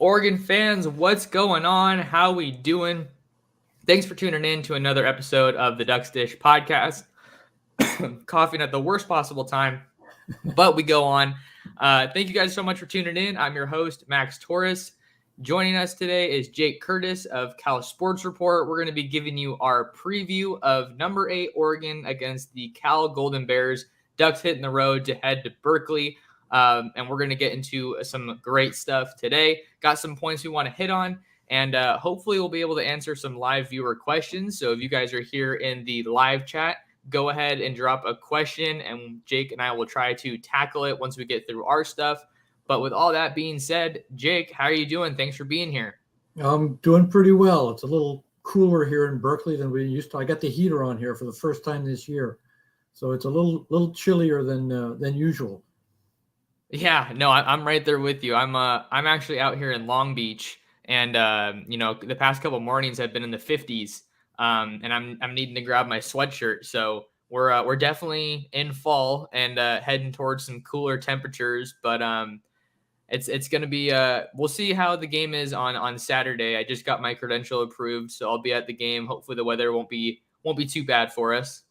Oregon fans, what's going on? How we doing? Thanks for tuning in to another episode of the Ducks Dish podcast. Coughing at the worst possible time, but we go on. Thank you guys so much for tuning in. I'm your host, Max Torres. Joining us today is Jake Curtis of Cal Sports Report. We're going to be giving you our preview of number 8 Oregon against the Cal Golden Bears. Ducks hitting the road to head to Berkeley. And we're going to get into some great stuff today. Got some points we want to hit on, and hopefully we'll be able to answer some live viewer questions. So if you guys are here in the live chat, go ahead and drop a question, and Jake and I will try to tackle it once we get through our stuff. But with all that being said, Jake, how are you doing? Thanks for being here. I'm doing pretty well. It's a little cooler here in Berkeley than we used to. I got the heater on here for the first time this year, so it's a little chillier than usual. Yeah, no, I'm right there with you. I'm actually out here in Long Beach, and the past couple mornings have been in the 50s, and I'm needing to grab my sweatshirt. So we're definitely in fall and heading towards some cooler temperatures. But it's gonna be we'll see how the game is on Saturday. I just got my credential approved, so I'll be at the game. Hopefully the weather won't be too bad for us.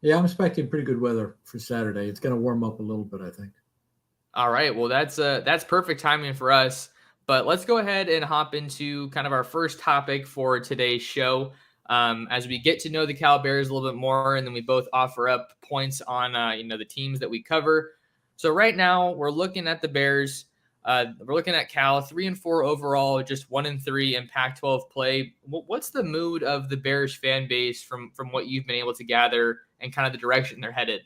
Yeah, I'm expecting pretty good weather for Saturday. It's going to warm up a little bit, I think. All right, well that's perfect timing for us. But let's go ahead and hop into kind of our first topic for today's show. As we get to know the Cal Bears a little bit more, and then we both offer up points on the teams that we cover. So right now we're looking at the Bears. We're looking at Cal 3-4 overall, just 1-3 in Pac-12 play. What's the mood of the Bears fan base from what you've been able to gather and kind of the direction they're headed?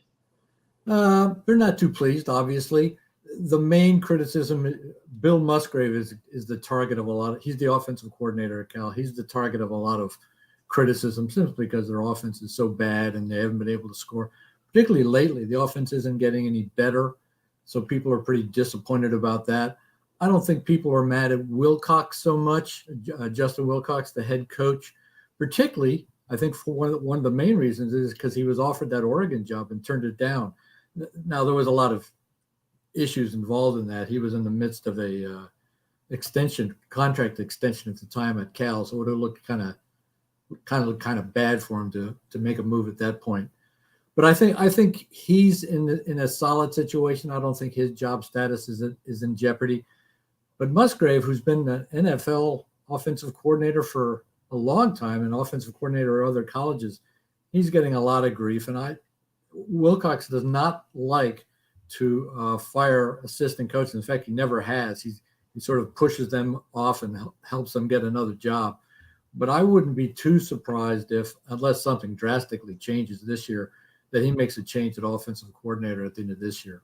They're not too pleased, obviously. The main criticism, Bill Musgrave is the target of a lot of. He's the offensive coordinator at Cal. He's the target of a lot of criticism simply because their offense is so bad and they haven't been able to score. Particularly lately, the offense isn't getting any better, so people are pretty disappointed about that. I don't think people are mad at Wilcox so much, Justin Wilcox, the head coach. Particularly, I think for one of the main reasons is because he was offered that Oregon job and turned it down. Now, there was a lot of issues involved in that. He was in the midst of a contract extension at the time at Cal, so it would have looked kind of bad for him to make a move at that point. But I think he's in a solid situation. I don't think his job status is in jeopardy. But Musgrave, who's been the NFL offensive coordinator for a long time, and offensive coordinator at other colleges, he's getting a lot of grief. And Wilcox does not like to fire assistant coaches. In fact, he never has. He sort of pushes them off and helps them get another job. But I wouldn't be too surprised unless something drastically changes this year, that he makes a change at offensive coordinator at the end of this year.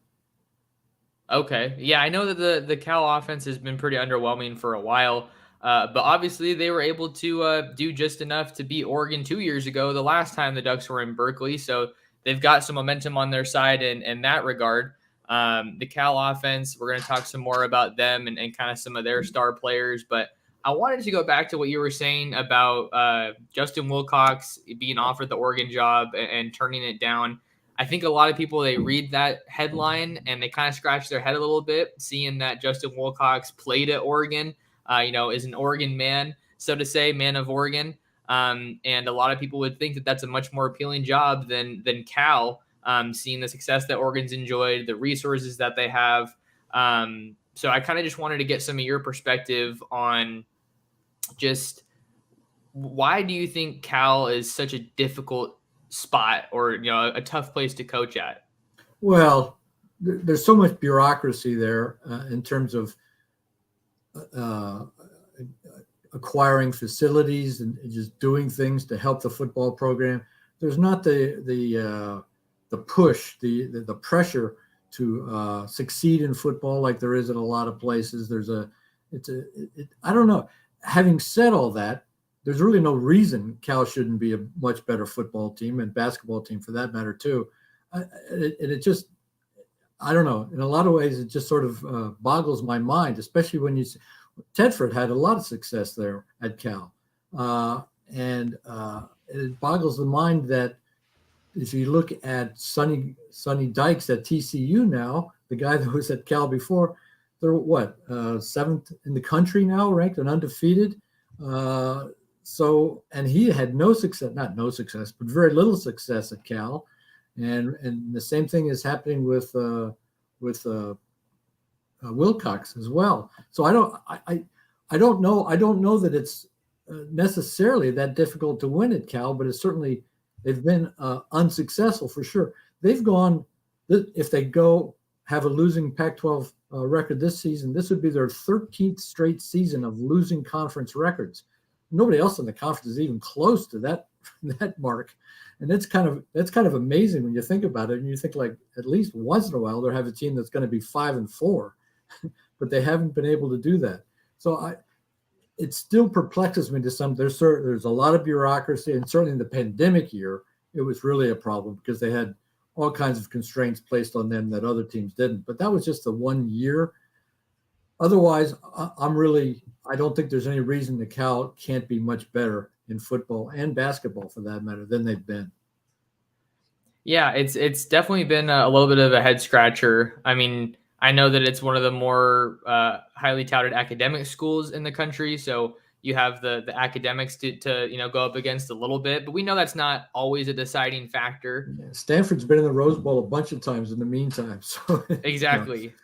Okay. Yeah, I know that the Cal offense has been pretty underwhelming for a while, but obviously they were able to do just enough to beat Oregon 2 years ago, the last time the Ducks were in Berkeley. So they've got some momentum on their side in that regard. The Cal offense, we're going to talk some more about them and kind of some of their star players. But I wanted to go back to what you were saying about Justin Wilcox being offered the Oregon job and turning it down. I think a lot of people, they read that headline and they kind of scratch their head a little bit, seeing that Justin Wilcox played at Oregon, is an Oregon man, so to say, man of Oregon. And a lot of people would think that that's a much more appealing job than Cal, seeing the success that Oregon's enjoyed, the resources that they have. So I kind of just wanted to get some of your perspective on just why do you think Cal is such a difficult spot or a tough place to coach at? Well, there's so much bureaucracy there in terms of acquiring facilities and just doing things to help the football program. There's not the push, the pressure to succeed in football like there is in a lot of places. I don't know. Having said all that, there's really no reason Cal shouldn't be a much better football team and basketball team for that matter too. It just, I don't know. In a lot of ways, it just sort of boggles my mind, especially when Tedford had a lot of success there at Cal. And it boggles the mind that if you look at Sonny Dykes at TCU now, the guy that was at Cal before, what, seventh in the country now, ranked and undefeated. And he had not no success, but very little success at Cal. And the same thing is happening with Wilcox as well. So I don't know that it's necessarily that difficult to win at Cal, but they've been unsuccessful for sure. They've gone, if they go have a losing Pac-12 record this season, this would be their 13th straight season of losing conference records. Nobody else in the conference is even close to that mark. And that's kind of amazing when you think about it. And you think, like, at least once in a while they'll have a team that's going to be 5-4, but they haven't been able to do that. So it still perplexes me to some. There's a lot of bureaucracy, and certainly in the pandemic year, it was really a problem because they had all kinds of constraints placed on them that other teams didn't. But that was just the 1 year. Otherwise, I don't think there's any reason that Cal can't be much better in football and basketball, for that matter, than they've been. Yeah, it's definitely been a little bit of a head scratcher. I mean, I know that it's one of the more highly touted academic schools in the country, so you have the academics to go up against a little bit, but we know that's not always a deciding factor. Yeah, Stanford's been in the Rose Bowl a bunch of times in the meantime. So exactly.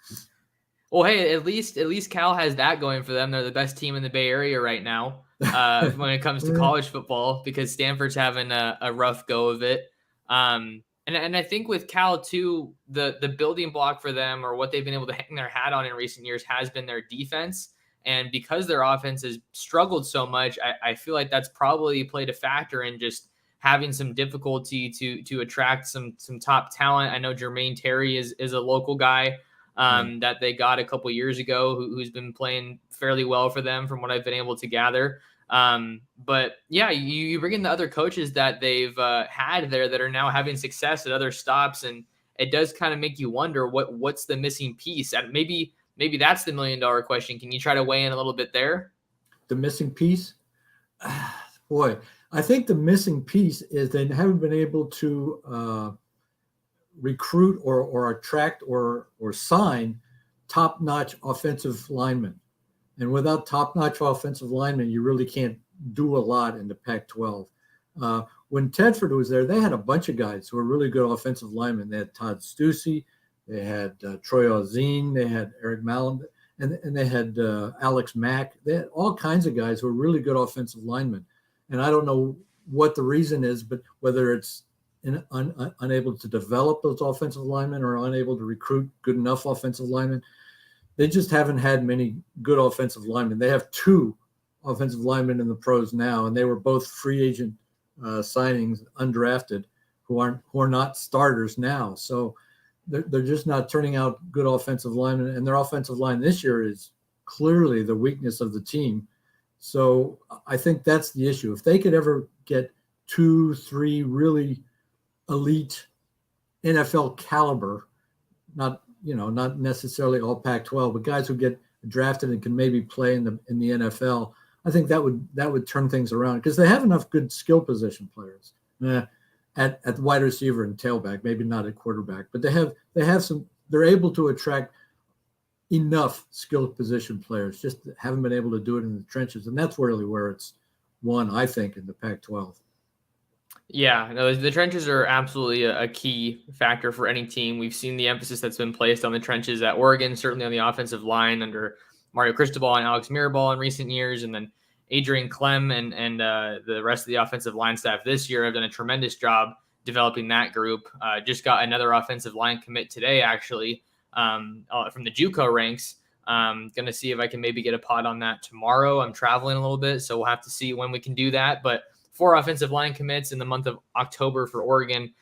Well, hey, at least Cal has that going for them. They're the best team in the Bay Area right now when it comes to college football, because Stanford's having a rough go of it. And I think with Cal too, the building block for them, or what they've been able to hang their hat on in recent years, has been their defense. And because their offense has struggled so much, I feel like that's probably played a factor in just having some difficulty to attract some top talent. I know Jermaine Terry is a local guy that they got a couple years ago who's been playing fairly well for them from what I've been able to gather. But yeah, you bring in the other coaches that they've had there that are now having success at other stops, and it does kind of make you wonder what's the missing piece. And maybe that's the $1 million question. Can you try to weigh in a little bit there? The missing piece? Boy, I think the missing piece is they haven't been able to recruit or attract or sign top-notch offensive linemen. And without top-notch offensive linemen, you really can't do a lot in the Pac-12. When Tedford was there, they had a bunch of guys who were really good offensive linemen. They had Todd Stussy, they had Troy Ozine, they had Eric Mallon, and they had Alex Mack. They had all kinds of guys who were really good offensive linemen. And I don't know what the reason is, but whether it's unable to develop those offensive linemen or unable to recruit good enough offensive linemen, they just haven't had many good offensive linemen. They have 2 offensive linemen in the pros now, and they were both free agent signings, undrafted, who are not starters now. So they're just not turning out good offensive linemen, and their offensive line this year is clearly the weakness of the team. So I think that's the issue. If they could ever get 2-3 really elite NFL caliber, not necessarily all Pac-12, but guys who get drafted and can maybe play in the NFL, I think that would turn things around, because they have enough good skill position players at wide receiver and tailback, maybe not at quarterback, but they have some. They're able to attract enough skilled position players, just haven't been able to do it in the trenches, and that's really where it's won, I think, in the Pac-12. Yeah, no, the trenches are absolutely a key factor for any team. We've seen the emphasis that's been placed on the trenches at Oregon, certainly on the offensive line under Mario Cristobal and Alex Mirabal in recent years, and then Adrian Clem and the rest of the offensive line staff this year have done a tremendous job developing that group. Just got another offensive line commit today, actually, from the JUCO ranks. Going to see if I can maybe get a pod on that tomorrow. I'm traveling a little bit, so we'll have to see when we can do that. But 4 offensive line commits in the month of October for Oregon.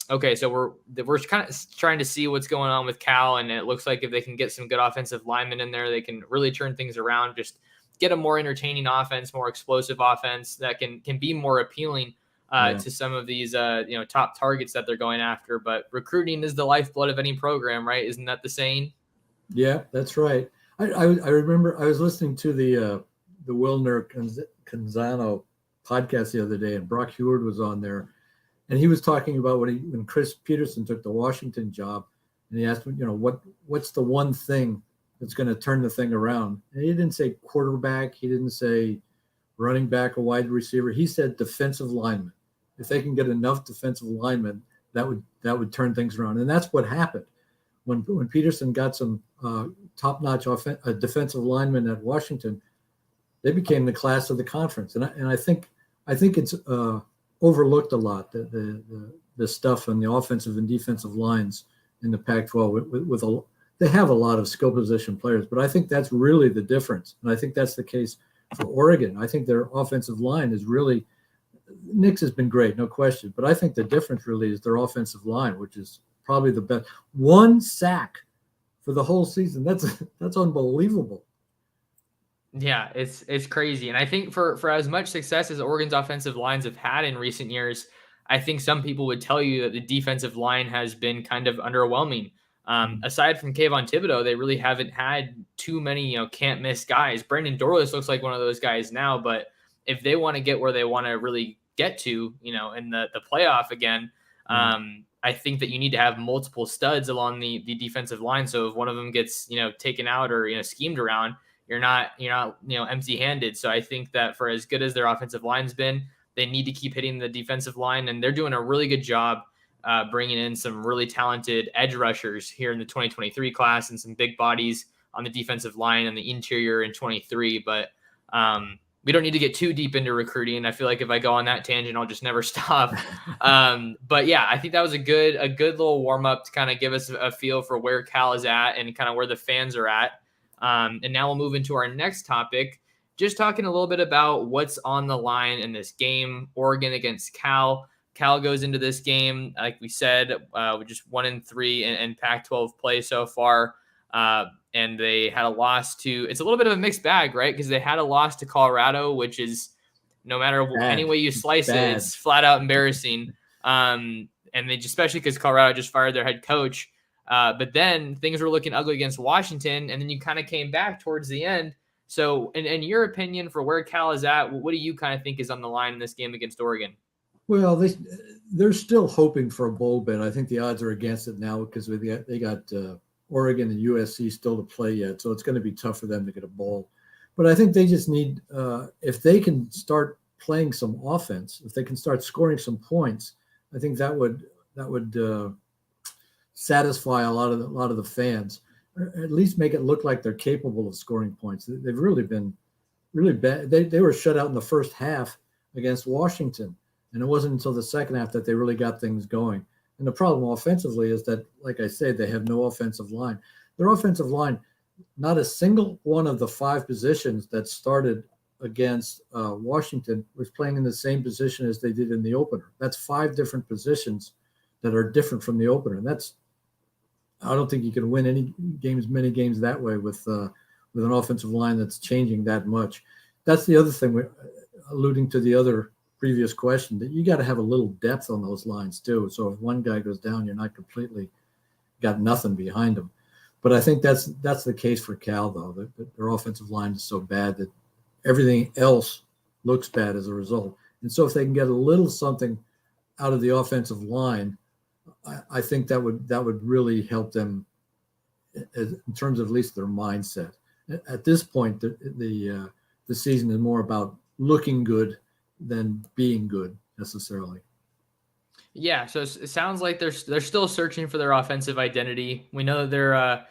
Okay, so we're kind of trying to see what's going on with Cal, and it looks like if they can get some good offensive linemen in there, they can really turn things around, just get a more entertaining offense, more explosive offense that can be more appealing to some of these top targets that they're going after. But recruiting is the lifeblood of any program, right? Isn't that the saying? Yeah, that's right. I remember I was listening to the Wilner Canzano podcast the other day, and Brock Heward was on there, and he was talking about when Chris Peterson took the Washington job, and he asked him, what's the one thing that's going to turn the thing around. And he didn't say quarterback. He didn't say running back or wide receiver. He said defensive lineman. If they can get enough defensive linemen, that would turn things around. And that's what happened. When Peterson got some top-notch defensive linemen at Washington, they became the class of the conference. And I think it's overlooked a lot, the stuff on the offensive and defensive lines in the Pac-12. They have a lot of skill position players, but I think that's really the difference. And I think that's the case for Oregon. I think their offensive line is really – Nick's has been great, no question. But I think the difference really is their offensive line, which is probably the best. 1 sack for the whole season. That's unbelievable. Yeah, it's crazy. And I think for as much success as Oregon's offensive lines have had in recent years, I think some people would tell you that the defensive line has been kind of underwhelming. Aside from Kayvon Thibodeau, they really haven't had too many, can't miss guys. Brandon Dorlus looks like one of those guys now, but if they want to get where they want to really get to, in the playoff again, I think that you need to have multiple studs along the defensive line. So if one of them gets, taken out or, schemed around, you're not empty-handed. So I think that for as good as their offensive line's been, they need to keep hitting the defensive line, and they're doing a really good job bringing in some really talented edge rushers here in the 2023 class and some big bodies on the defensive line and the interior in 23. But we don't need to get too deep into recruiting. I feel like if I go on that tangent, I'll just never stop. But yeah, I think that was a good little warm up to kind of give us a feel for where Cal is at and kind of where the fans are at. And now we'll move into our next topic, just talking a little bit about what's on the line in this game, Oregon against Cal. Cal goes into this game, like we said, with just 1-3 in Pac-12 play so far. And they had a loss to, it's a little bit of a mixed bag, right? Because they had a loss to Colorado, which is, no matter any way you slice it, it's flat out embarrassing. And they, especially because Colorado just fired their head coach. But then things were looking ugly against Washington, and then you kind of came back towards the end. So in your opinion, for where Cal is at, what do you kind of think is on the line in this game against Oregon? Well, they're still hoping for a bowl bid. I think the odds are against it now because they got Oregon and USC still to play yet, so it's going to be tough for them to get a bowl. But I think they just need, if they can start playing some offense, if they can start scoring some points, I think that would satisfy a lot of the fans, or at least make it look like they're capable of scoring points. They've really been really bad. They were shut out in the first half against Washington, and it wasn't until the second half that they really got things going. And the problem offensively is that, like I said, they have no offensive line. Their offensive line, not a single one of the 5 positions that started against Washington was playing in the same position as they did in the opener. That's 5 different positions that are different from the opener. And I don't think you can win many games that way with an offensive line that's changing that much. That's the other thing, alluding to the other previous question, that you got to have a little depth on those lines too. So if one guy goes down, you're not completely got nothing behind him. But I think that's the case for Cal, though. Their offensive line is so bad that everything else looks bad as a result. And so if they can get a little something out of the offensive line, I think that would really help them in terms of at least their mindset. At this point, the season is more about looking good than being good necessarily. Yeah, so it sounds like they're still searching for their offensive identity. We know that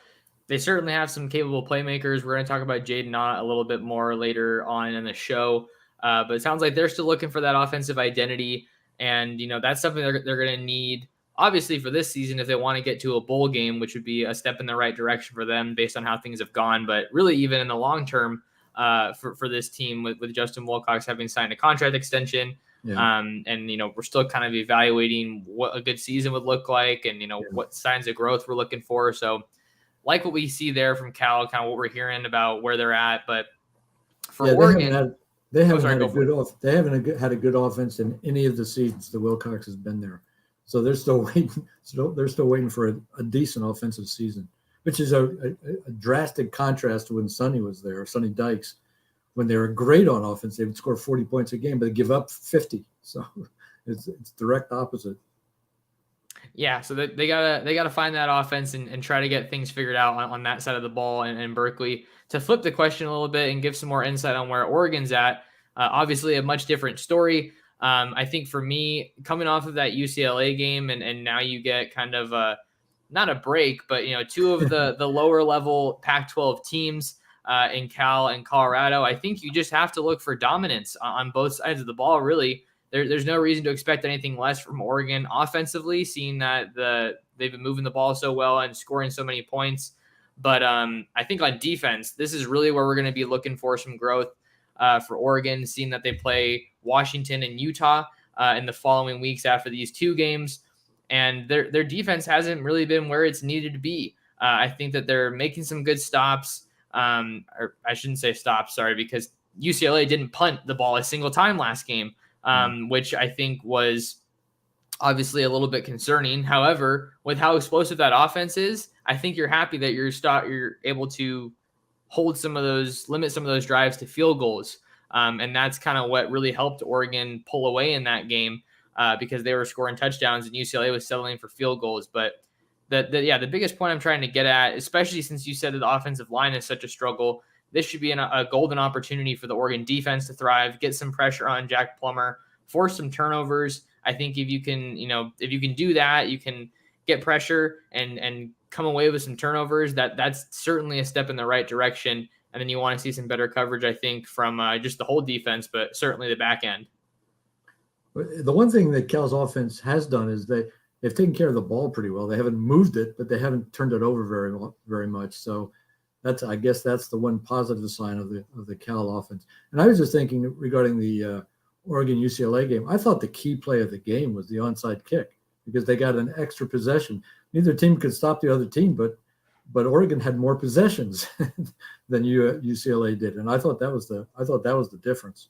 they certainly have some capable playmakers. We're going to talk about Jaden Ott a little bit more later on in the show, but it sounds like they're still looking for that offensive identity, and that's something they're going to need. Obviously, for this season, if they want to get to a bowl game, which would be a step in the right direction for them based on how things have gone, but really even in the long term for this team with Justin Wilcox having signed a contract extension. Yeah. And we're still kind of evaluating what a good season would look like and, what signs of growth we're looking for. So like what we see there from Cal, kind of what we're hearing about where they're at. But for Oregon, they haven't had a good offense in any of the seasons that Wilcox has been there. So they're still waiting. They're still waiting for a decent offensive season, which is a drastic contrast to when Sonny was there, Sonny Dykes. When they were great on offense, they would score 40 points a game, but they give up 50. So it's direct opposite. Yeah, so they gotta find that offense and try to get things figured out on that side of the ball and Berkeley. To flip the question a little bit and give some more insight on where Oregon's at, obviously a much different story. I think for me, coming off of that UCLA game and now you get kind of not a break, but two of the lower level Pac-12 teams in Cal and Colorado. I think you just have to look for dominance on both sides of the ball, really. There's no reason to expect anything less from Oregon offensively, seeing that they've been moving the ball so well and scoring so many points. But I think on defense, this is really where we're going to be looking for some growth for Oregon, seeing that they play Washington and Utah in the following weeks after these two games. And their defense hasn't really been where it's needed to be. I think that they're making some good stops. Or I shouldn't say stops, sorry, because UCLA didn't punt the ball a single time last game. Which I think was obviously a little bit concerning. However, with how explosive that offense is, I think you're happy that you're able to limit some of those drives to field goals. And that's kind of what really helped Oregon pull away in that game because they were scoring touchdowns and UCLA was settling for field goals. But the biggest point I'm trying to get at, especially since you said that the offensive line is such a struggle, this should be a golden opportunity for the Oregon defense to thrive, get some pressure on Jack Plummer, force some turnovers. I think if you can do that, you can get pressure and come away with some turnovers. That's certainly a step in the right direction. And then you want to see some better coverage, I think, from just the whole defense, but certainly the back end. The one thing that Cal's offense has done is they've taken care of the ball pretty well. They haven't moved it, but they haven't turned it over very much. So I guess that's the one positive sign of the Cal offense. And I was just thinking regarding the Oregon UCLA game. I thought the key play of the game was the onside kick because they got an extra possession. Neither team could stop the other team, but Oregon had more possessions than UCLA did, and I thought that was the difference.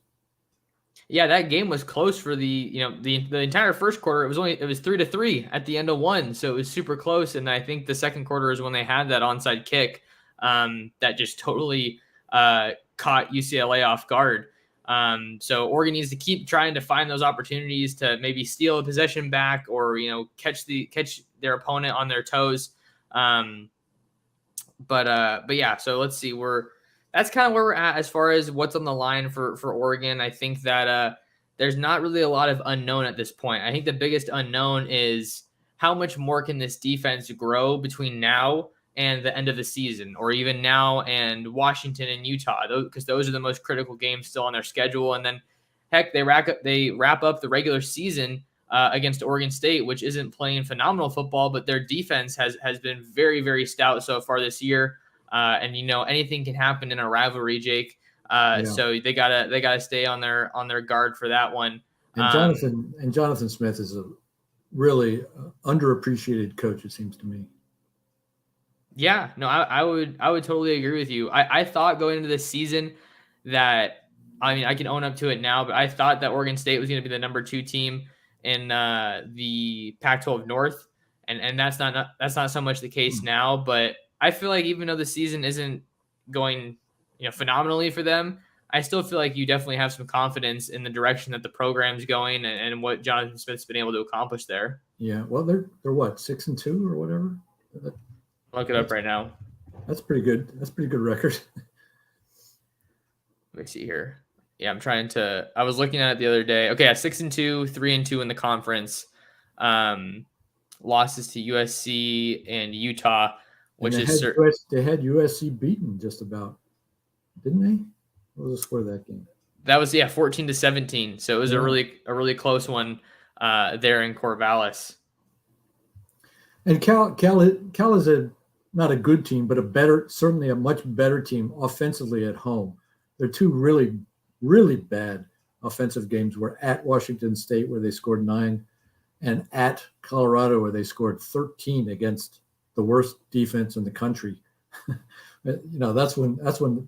Yeah, that game was close for the entire first quarter. It was 3-3 at the end of one, so it was super close. And I think the second quarter is when they had that onside kick that just totally caught UCLA off guard. So Oregon needs to keep trying to find those opportunities to maybe steal a possession back or catch their opponent on their toes. But yeah, so let's see. That's kind of where we're at as far as what's on the line for Oregon. I think that there's not really a lot of unknown at this point. I think the biggest unknown is how much more can this defense grow between now and the end of the season, or even now and Washington and Utah, because those are the most critical games still on their schedule. And then, heck, they wrap up the regular season against Oregon State, which isn't playing phenomenal football, but their defense has been very, very stout so far this year. And anything can happen in a rivalry, Jake. So they gotta stay on their guard for that one. And Jonathan Smith is a really underappreciated coach, it seems to me. Yeah, no, I would totally agree with you. I thought going into this season that, I can own up to it now, but I thought that Oregon State was going to be the number 2 team in the Pac-12 North, and that's not so much the case now. But I feel like even though the season isn't going phenomenally for them, I still feel like you definitely have some confidence in the direction that the program's going and what Jonathan Smith's been able to accomplish there. Yeah, well, they're what, 6-2 or whatever. Look it up right now. That's pretty good. That's a pretty good record. Let me see here. Yeah, I was looking at it the other day. Okay, 6-2, 3-2 in the conference. Losses to USC and Utah, which and they had USC beaten just about, didn't they? What was the score of that game? That was 14-17. So it was a really close one there in Corvallis. And Cal is not a good team, but certainly a much better team offensively at home. They're 2 really, really bad offensive games were at Washington State, where they scored 9, and at Colorado, where they scored 13 against the worst defense in the country. That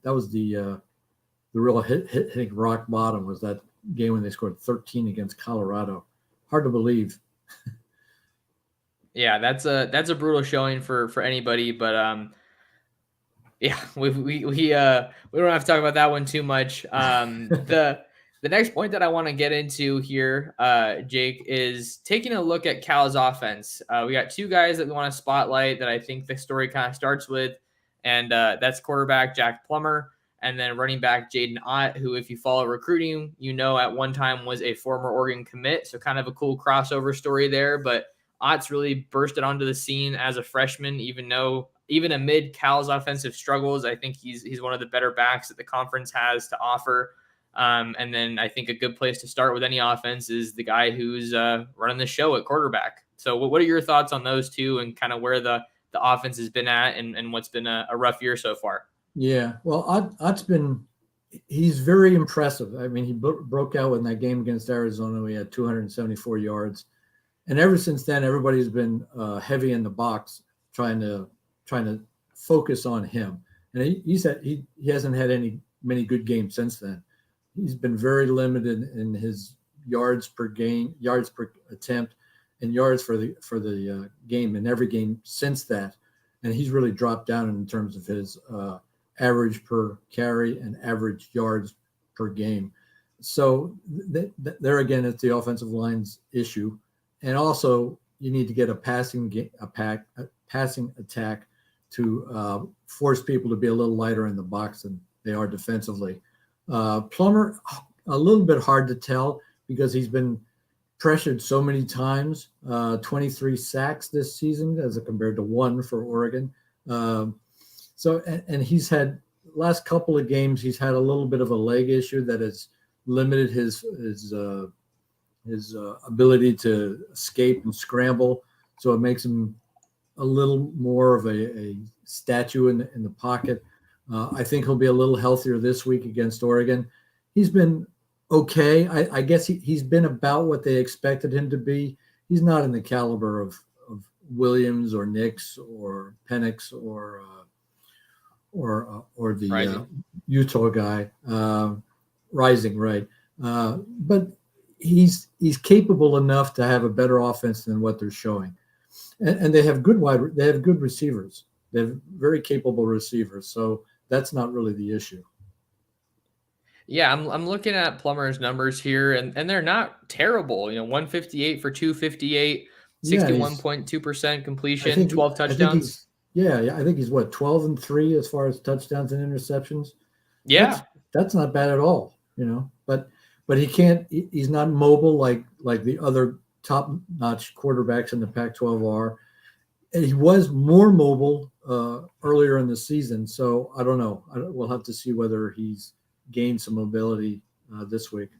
was the real hitting rock bottom, was that game when they scored 13 against Colorado. Hard to believe. Yeah, that's a brutal showing for anybody, but we don't have to talk about that one too much. The next point that I want to get into here, Jake, is taking a look at Cal's offense. We got two guys that we want to spotlight that I think the story kind of starts with, and that's quarterback Jack Plummer, and then running back Jaden Ott, who, if you follow recruiting, you know at one time was a former Oregon commit, so kind of a cool crossover story there. But Ott's really bursted onto the scene as a freshman, even amid Cal's offensive struggles, I think he's one of the better backs that the conference has to offer. And then I think a good place to start with any offense is the guy who's running the show at quarterback. So what are your thoughts on those two and kind of where the offense has been at and what's been a rough year so far? Yeah, well, he's very impressive. I mean, he broke out in that game against Arizona. We had 274 yards, and ever since then, everybody's been heavy in the box trying to focus on him. And he said he hasn't had many good games since then. He's been very limited in his yards per game, yards per attempt, and yards for the game in every game since that. And he's really dropped down in terms of his average per carry and average yards per game. So there again, it's the offensive line's issue, and also you need to get a passing attack to force people to be a little lighter in the box than they are defensively. Plummer, a little bit hard to tell because he's been pressured so many times. 23 sacks this season as compared to 1 for Oregon. And he's had last couple of games, he's had a little bit of a leg issue that has limited his ability to escape and scramble. So it makes him a little more of a statue in the pocket. I think he'll be a little healthier this week against Oregon. He's been okay. I guess he's been about what they expected him to be. He's not in the caliber of Williams or Nix or Penix or the Utah guy, Rising, right? But he's capable enough to have a better offense than what they're showing, and they have good receivers. They have very capable receivers, so that's not really the issue. Yeah, I'm looking at Plummer's numbers here, and they're not terrible. 158 for 258, Yeah, 61.2% completion, 12 touchdowns. I think he's what 12-3 as far as touchdowns and interceptions. Yeah, that's not bad at all, But he can't. He's not mobile like the other top-notch quarterbacks in the Pac-12 are. And he was more mobile earlier in the season, so I don't know. We'll have to see whether he's gained some mobility this week.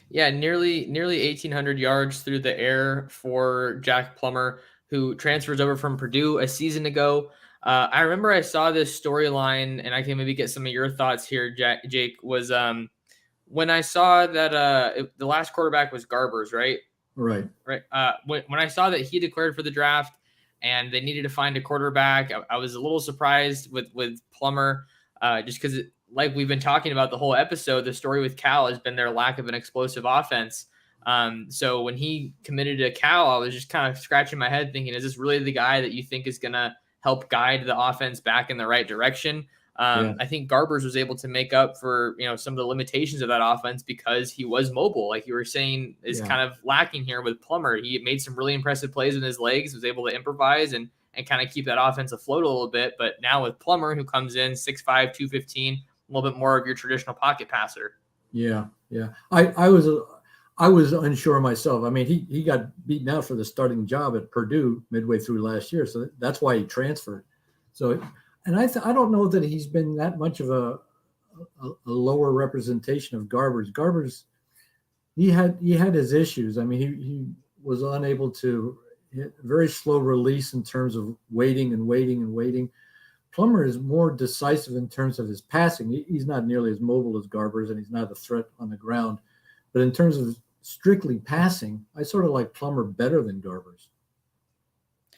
Yeah, nearly 1,800 yards through the air for Jack Plummer, who transfers over from Purdue a season ago. I remember I saw this storyline, and I can maybe get some of your thoughts here, Jake, was when I saw that the last quarterback was Garbers, right? Right. When I saw that he declared for the draft and they needed to find a quarterback, I was a little surprised with Plummer, just because, like we've been talking about the whole episode, the story with Cal has been their lack of an explosive offense. So when he committed to Cal, I was just kind of scratching my head thinking, is this really the guy that you think is going to help guide the offense back in the right direction? I think Garbers was able to make up for, some of the limitations of that offense because he was mobile, like you were saying, is kind of lacking here with Plummer. He made some really impressive plays with his legs, was able to improvise and kind of keep that offense afloat a little bit. But now with Plummer, who comes in 6'5", 215, a little bit more of your traditional pocket passer. Yeah. I was unsure myself. I mean, he got beaten out for the starting job at Purdue midway through last year, so that's why he transferred. So, and I don't know that he's been that much of a lower representation of Garbers. Garbers, he had his issues. I mean, he was unable to hit very slow release in terms of waiting. Plummer is more decisive in terms of his passing. He's not nearly as mobile as Garbers, and he's not a threat on the ground. But in terms of strictly passing, I sort of like Plummer better than Garbers.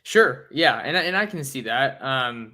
Sure, yeah, and I can see that.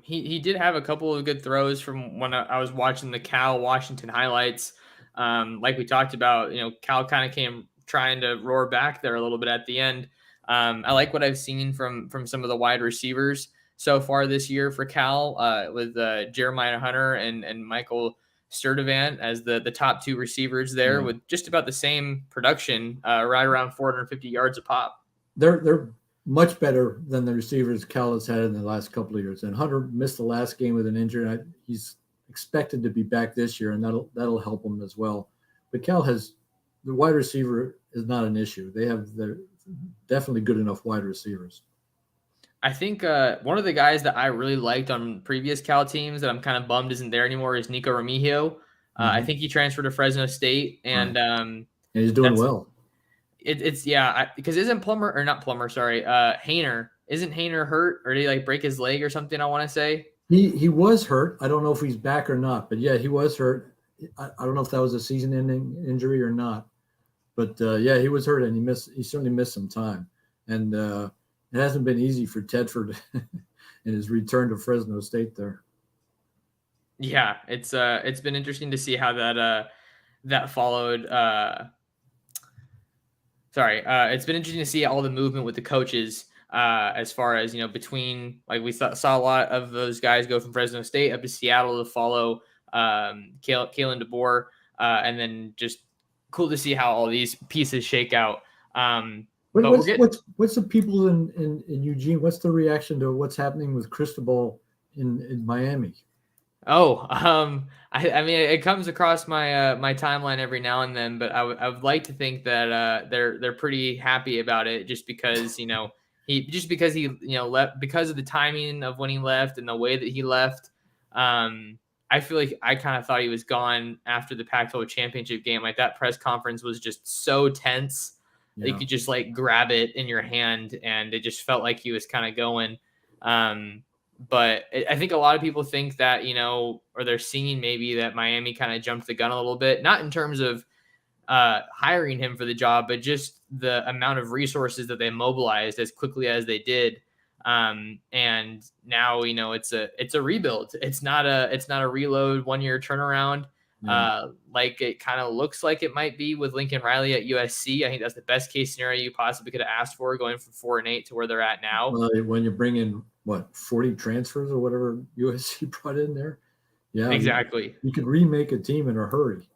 He did have a couple of good throws from when I was watching the Cal Washington highlights. Like we talked about, Cal kind of came trying to roar back there a little bit at the end. I like what I've seen from some of the wide receivers so far this year for Cal, with Jeremiah Hunter and Michael Sturdivant as the top 2 receivers there with just about the same production, right around 450 yards a pop. They're much better than the receivers Cal has had in the last couple of years. And Hunter missed the last game with an injury. He's expected to be back this year, and that'll help him as well. But Cal has the wide receiver is not an issue. They're definitely good enough wide receivers. I think one of the guys that I really liked on previous Cal teams that I'm kind of bummed isn't there anymore is Nico Remigio. I think he transferred to Fresno State, and and he's doing well. Because isn't Plummer or not Plummer? Sorry, Hainer. Isn't Hainer hurt, or did he like break his leg or something? I want to say he was hurt. I don't know if he's back or not, but yeah, he was hurt. I don't know if that was a season-ending injury or not, but yeah, he was hurt and he certainly missed some time, and it hasn't been easy for Tedford in his return to Fresno State there. Yeah, it's been interesting to see how that followed. It's been interesting to see all the movement with the coaches as far as, between, like, we saw a lot of those guys go from Fresno State up to Seattle to follow Kalen DeBoer, and then just cool to see how all these pieces shake out. What's the people in Eugene? What's the reaction to what's happening with Cristobal in Miami? Oh, I mean, it comes across my my timeline every now and then, but I would like to think that they're pretty happy about it, just because he left because of the timing of when he left and the way that he left. I feel like I kind of thought he was gone after the Pac-12 championship game. Like, that press conference was just so tense. Yeah. You could just like grab it in your hand, and it just felt like he was kind of going. But I think a lot of people think that, or they're seeing maybe that Miami kind of jumped the gun a little bit, not in terms of hiring him for the job, but just the amount of resources that they mobilized as quickly as they did. And now, it's a rebuild. It's not a reload 1 year turnaround. Like it kind of looks like it might be with Lincoln Riley at USC. I think that's the best case scenario you possibly could have asked for, going from 4-8 to where they're at now. When you bring in 40 transfers or whatever USC brought in there. Yeah, exactly. You could remake a team in a hurry.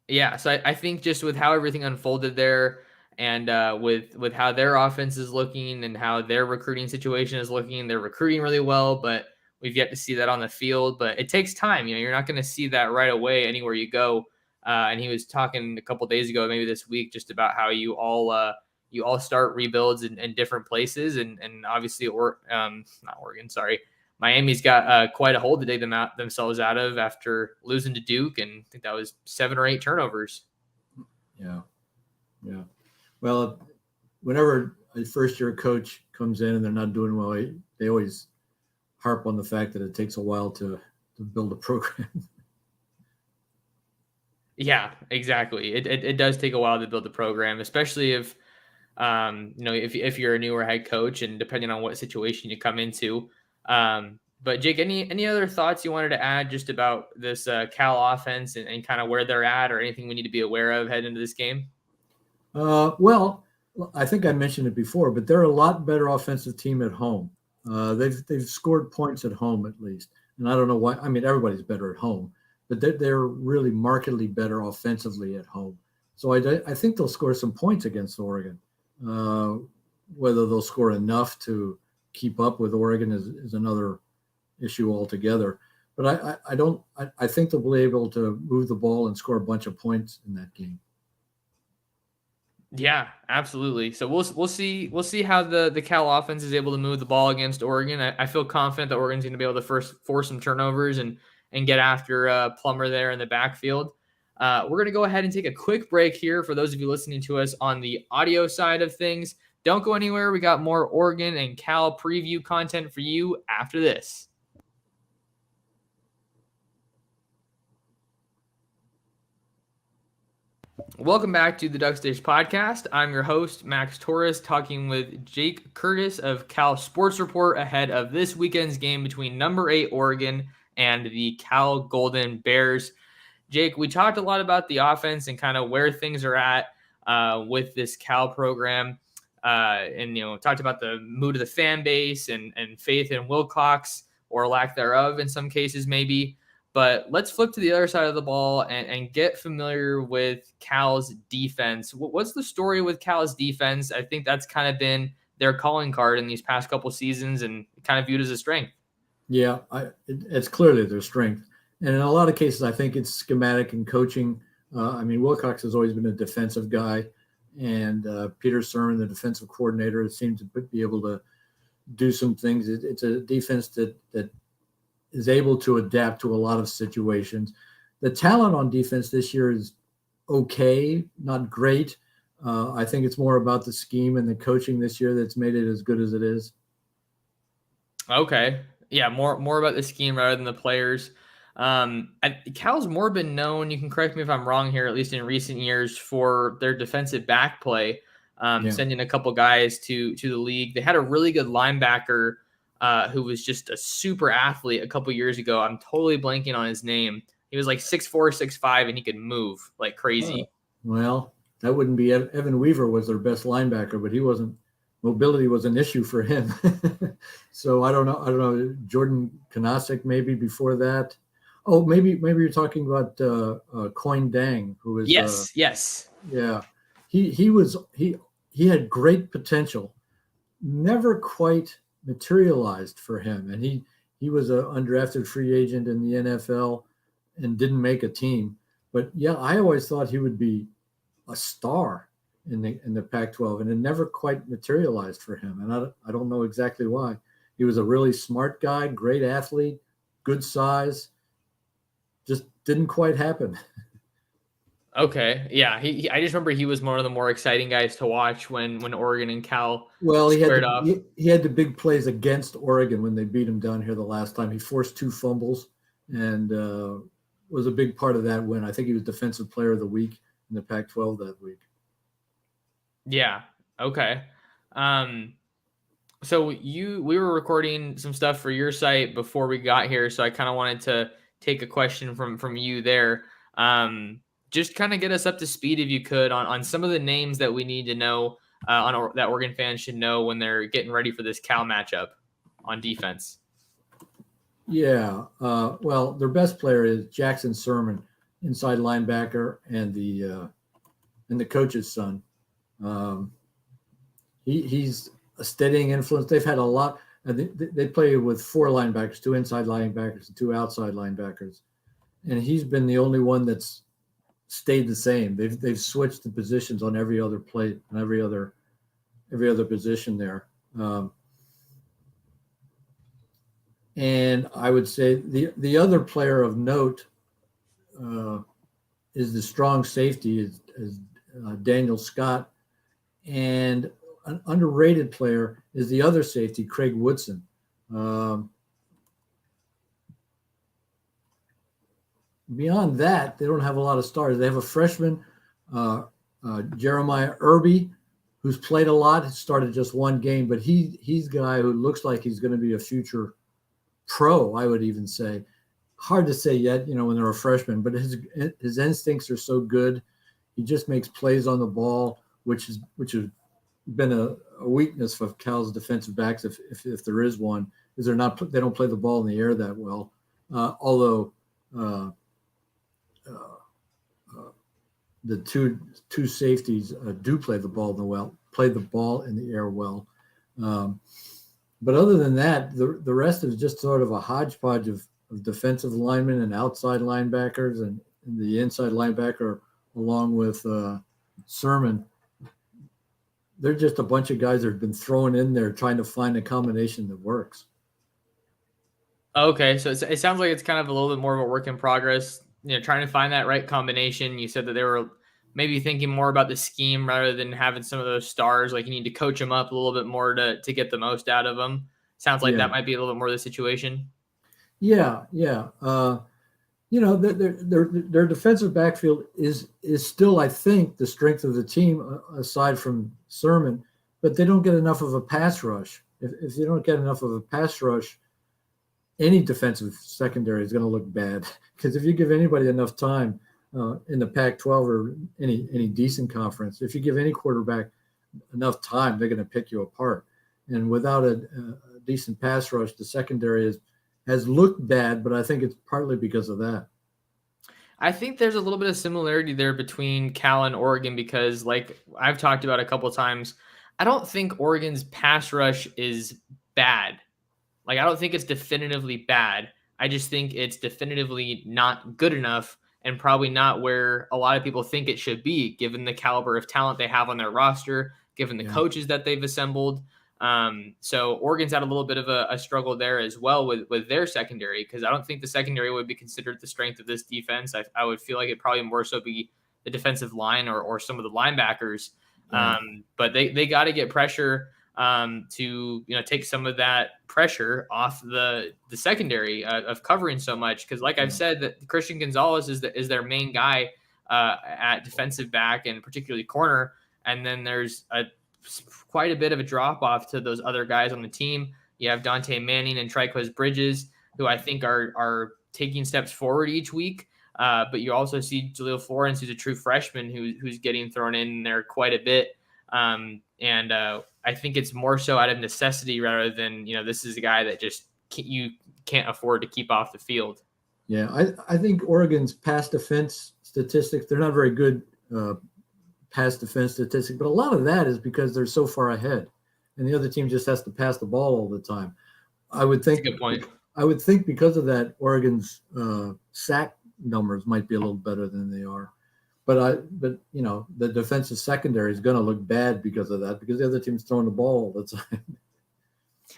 Yeah. So I think just with how everything unfolded there, and with how their offense is looking and how their recruiting situation is looking, they're recruiting really well, but we've yet to see that on the field. But it takes time. You're not going to see that right away anywhere you go. And he was talking a couple of days ago, maybe this week, just about how you all start rebuilds in different places, and obviously, not Oregon, sorry, Miami's got quite a hole to dig themselves out of after losing to Duke, and I think that was 7 or 8 turnovers. Yeah. Well, whenever a first-year coach comes in and they're not doing well, they always harp on the fact that it takes a while to build a program. Yeah, exactly. It does take a while to build a program, especially if if you're a newer head coach, and depending on what situation you come into. But Jake, any other thoughts you wanted to add just about this Cal offense and kind of where they're at, or anything we need to be aware of heading into this game? Well, I think I mentioned it before, but they're a lot better offensive team at home. They've scored points at home, at least, and I don't know why. I mean, everybody's better at home, but they're really markedly better offensively at home. So I think they'll score some points against Oregon. Whether they'll score enough to keep up with Oregon is another issue altogether. But I think they'll be able to move the ball and score a bunch of points in that game. Yeah, absolutely. So we'll see how the Cal offense is able to move the ball against Oregon. I feel confident that Oregon's going to be able to first force some turnovers and get after Plummer there in the backfield. We're going to go ahead and take a quick break here for those of you listening to us on the audio side of things. Don't go anywhere. We got more Oregon and Cal preview content for you after this. Welcome back to the Duck Stage Podcast. I'm your host, Max Torres, talking with Jake Curtis of Cal Sports Report ahead of this weekend's game between number 8 Oregon and the Cal Golden Bears. Jake, we talked a lot about the offense and kind of where things are at with this Cal program, and talked about the mood of the fan base and faith in Wilcox, or lack thereof in some cases maybe. But let's flip to the other side of the ball and get familiar with Cal's defense. What's the story with Cal's defense? I think that's kind of been their calling card in these past couple seasons and kind of viewed as a strength. Yeah, it's clearly their strength. And in a lot of cases, I think it's schematic and coaching. I mean, Wilcox has always been a defensive guy, and Peter Sermon, the defensive coordinator, seemed to be able to do some things. It's a defense that is able to adapt to a lot of situations. The talent on defense this year is okay, not great. I think it's more about the scheme and the coaching this year that's made it as good as it is. Okay. Yeah, more about the scheme rather than the players. Cal's more been known, you can correct me if I'm wrong here, at least in recent years, for their defensive back play, sending a couple guys to the league. They had a really good linebacker who was just a super athlete a couple years ago. I'm totally blanking on his name. He was like 6'4", 6'5", and he could move like crazy. Well, that wouldn't be Evan Weaver was their best linebacker, but he wasn't. Mobility was an issue for him. So I don't know. Jordan Kanasic maybe before that. Oh, maybe you're talking about Coin Dang, who is yes. Yeah. He had great potential. Never quite materialized for him. And he was an undrafted free agent in the NFL and didn't make a team. But yeah, I always thought he would be a star in the Pac-12, and it never quite materialized for him. And I don't know exactly why. He was a really smart guy, great athlete, good size. Just didn't quite happen. Okay, yeah. I just remember he was one of the more exciting guys to watch when Oregon and Cal squared off. He had the big plays against Oregon when they beat him down here the last time. He forced 2 fumbles and was a big part of that win. I think he was Defensive Player of the Week in the Pac-12 that week. Yeah. Okay. So we were recording some stuff for your site before we got here, so I kind of wanted to take a question from you there. Just kind of get us up to speed if you could on some of the names that we need to know that Oregon fans should know when they're getting ready for this Cal matchup on defense. Yeah. Well, their best player is Jackson Sermon, inside linebacker, and the coach's son. He's a steadying influence. They've had a lot. They play with 4 linebackers, 2 inside linebackers, and 2 outside linebackers, and he's been the only one that's stayed the same. They've switched the positions on every other play, on every other position there. And I would say the other player of note is the strong safety is Daniel Scott, and an underrated player is the other safety, Craig Woodson. Beyond that, they don't have a lot of stars. They have a freshman, Jeremiah Irby, who's played a lot. Has started just 1 game, but he's a guy who looks like he's going to be a future pro, I would even say. Hard to say yet, when they're a freshman, but his instincts are so good. He just makes plays on the ball, which has been a weakness for Cal's defensive backs, if there is one, is they don't play the ball in the air that well. Although the two safeties do play the ball in the air well. But other than that, the rest is just sort of a hodgepodge of defensive linemen and outside linebackers, and the inside linebacker along with Sermon. They're just a bunch of guys that have been thrown in there trying to find a combination that works. Okay, so it sounds like it's kind of a little bit more of a work in progress, trying to find that right combination. You said that they were maybe thinking more about the scheme rather than having some of those stars. Like you need to coach them up a little bit more to get the most out of them. Sounds like that might be a little bit more the situation. Yeah. Their defensive backfield is still, I think, the strength of the team aside from Sermon, but they don't get enough of a pass rush. If you don't get enough of a pass rush, any defensive secondary is going to look bad, because if you give anybody enough time in the Pac-12 or any decent conference, if you give any quarterback enough time, they're going to pick you apart. And without a decent pass rush, the secondary has looked bad, but I think it's partly because of that. I think there's a little bit of similarity there between Cal and Oregon because, like I've talked about a couple times, I don't think Oregon's pass rush is bad. Like, I don't think it's definitively bad. I just think it's definitively not good enough and probably not where a lot of people think it should be, given the caliber of talent they have on their roster, given the Yeah. coaches that they've assembled. So Oregon's had a little bit of a struggle there as well with their secondary, because I don't think the secondary would be considered the strength of this defense. I would feel like it'd probably more so be the defensive line or some of the linebackers. Yeah. But they got to get pressure to take some of that pressure off the secondary of covering so much. Because like I've said, that Christian Gonzalez is their main guy at defensive back and particularly corner. And then there's quite a bit of a drop off to those other guys on the team. You have Dante Manning and Triquez Bridges, who I think are taking steps forward each week. But you also see Jaleel Florence, who's a true freshman, who's getting thrown in there quite a bit. And I think it's more so out of necessity rather than, this is a guy that just you can't afford to keep off the field. Yeah, I think Oregon's pass defense statistics, they're not very good pass defense statistics, but a lot of that is because they're so far ahead and the other team just has to pass the ball all the time. I would think, That's a good point. I would think because of that, Oregon's sack numbers might be a little better than they are. But the defensive secondary is going to look bad because of that, because the other team's throwing the ball all the time.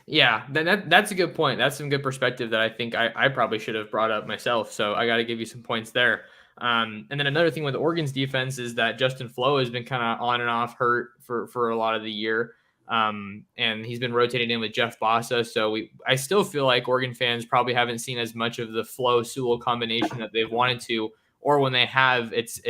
Yeah, that's a good point. That's some good perspective that I think I probably should have brought up myself. So I got to give you some points there. And then another thing with Oregon's defense is that Justin Flo has been kind of on and off hurt for a lot of the year. And he's been rotating in with Jeff Bossa. So I still feel like Oregon fans probably haven't seen as much of the Flo-Sewell combination that they've wanted to, or when they have, it's